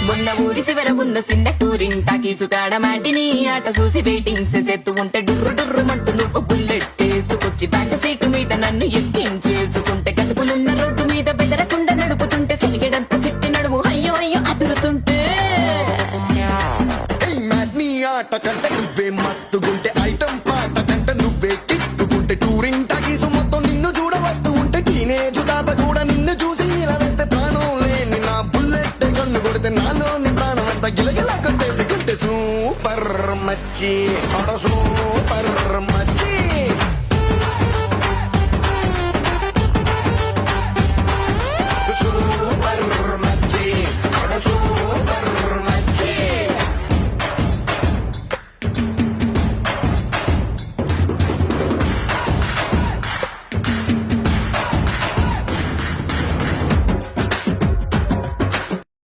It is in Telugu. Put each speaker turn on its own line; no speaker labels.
మొన్న ఊరి శివర ఉన్న చిన్న టూరింగ్ టాకీసు కాడ మాటిని ఆట చూసి వెయిటింగ్ చేస్తూ ఉంటే డుర్రు డుర్రు మంటూ నువ్వు బుల్లెట్ వేసుకొచ్చి బ్యాక్ సీటు మీద నన్ను ఎక్కించేసుకుంటే గతుకులున్న రోడ్డు మీద బెదరకుండా నడుపుతుంటే సిరిగడంత సిట్టి నడుము అయ్యో అయ్యో అదురుతుంటే
నీ ఆట కంటే నువ్వే మస్తుగుంటే ఐటం పాట కంటే నువ్వే కిక్కుకుంటే టూరింగ్ టాకీసు మొత్తం నిన్ను చూడ వస్తూ ఉంటే టీనేజ్ తాత కూడా నిన్ను చూసి ఇలా వేస్తే ప్రాణం లేని నా బుల్లెట్ కన్ను కొడితే నాలోని ప్రాణం అంతా గిలగిలా కొట్టేసి సూపర్ మచ్చి సూపర్